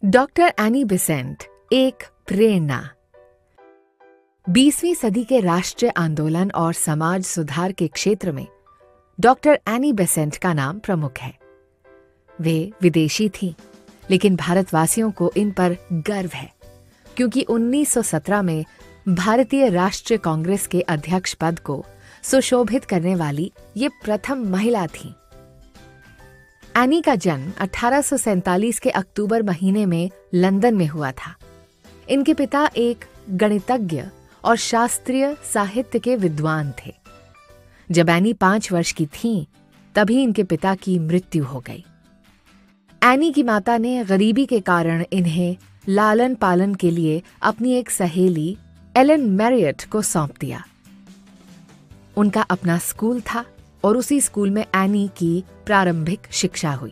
Doctor Annie Besant एक प्रेरणा। 20वीं सदी के राष्ट्रीय आंदोलन और समाज सुधार के क्षेत्र में डॉक्टर एनी बेसेंट का नाम प्रमुख है। वे विदेशी थीं, लेकिन भारतवासियों को इन पर गर्व है क्योंकि 1917 में भारतीय राष्ट्रीय कांग्रेस के अध्यक्ष पद को सुशोभित करने वाली ये प्रथम महिला थीं। एनी का जन्म 1847 के अक्टूबर महीने में लंदन में हुआ था। इनके पिता एक गणितज्ञ और शास्त्रीय साहित्य के विद्वान थे। जब एनी 5 वर्ष की थीं, तभी इनके पिता की मृत्यु हो गई। एनी की माता ने गरीबी के कारण इन्हें लालन पालन के लिए अपनी एक सहेली एलन मैरियट को सौंप दिया। उनका अपना स्कूल था और उसी स्कूल में एनी की प्रारंभिक शिक्षा हुई।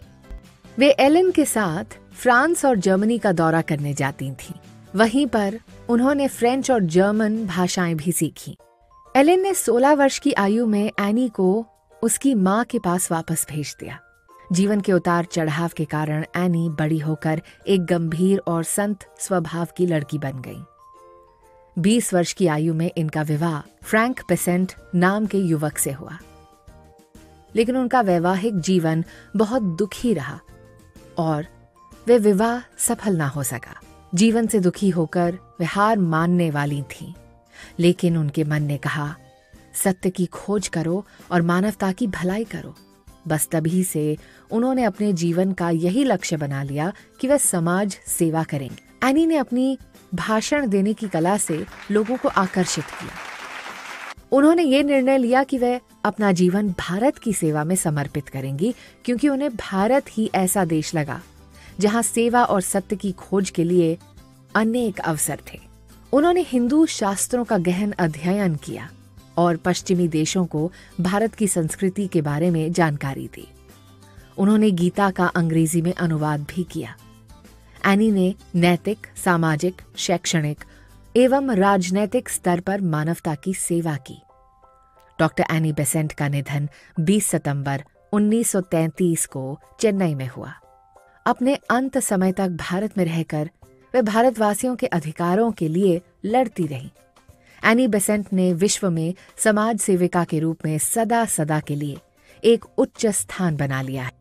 वे एलन के साथ फ्रांस और जर्मनी का दौरा करने जाती थीं। वहीं पर उन्होंने फ्रेंच और जर्मन भाषाएं भी सीखीं। एलन ने 16 वर्ष की आयु में एनी को उसकी मां के पास वापस भेज दिया। जीवन के उतार चढ़ाव के कारण एनी बड़ी होकर एक गंभीर और संत स्वभाव की लड़की बन गई। 20 वर्ष की आयु में इनका विवाह फ्रैंक बेसेंट नाम के युवक से हुआ, लेकिन उनका वैवाहिक जीवन बहुत दुखी रहा और वे विवाह सफल ना हो सका। जीवन से दुखी होकर वे हार मानने वाली थीं, लेकिन उनके मन ने कहा, सत्य की खोज करो और मानवता की भलाई करो। बस तभी से उन्होंने अपने जीवन का यही लक्ष्य बना लिया कि वे समाज सेवा करेंगे। एनी ने अपनी भाषण देने की कला से लोगों को आकर्षित किया। उन्होंने ये निर्णय लिया कि वे अपना जीवन भारत की सेवा में समर्पित करेंगी, क्योंकि उन्हें भारत ही ऐसा देश लगा जहां सेवा और सत्य की खोज के लिए अनेक अवसर थे। उन्होंने हिंदू शास्त्रों का गहन अध्ययन किया और पश्चिमी देशों को भारत की संस्कृति के बारे में जानकारी दी। उन्होंने गीता का अंग्रेजी में अनुवाद भी किया। एनी ने नैतिक, सामाजिक, शैक्षणिक एवं राजनैतिक स्तर पर मानवता की सेवा की। डॉक्टर एनी बेसेंट का निधन 20 सितंबर 1933 को चेन्नई में हुआ। अपने अंत समय तक भारत में रहकर वे भारतवासियों के अधिकारों के लिए लड़ती रहीं। एनी बेसेंट ने विश्व में समाज सेविका के रूप में सदा सदा के लिए एक उच्च स्थान बना लिया है।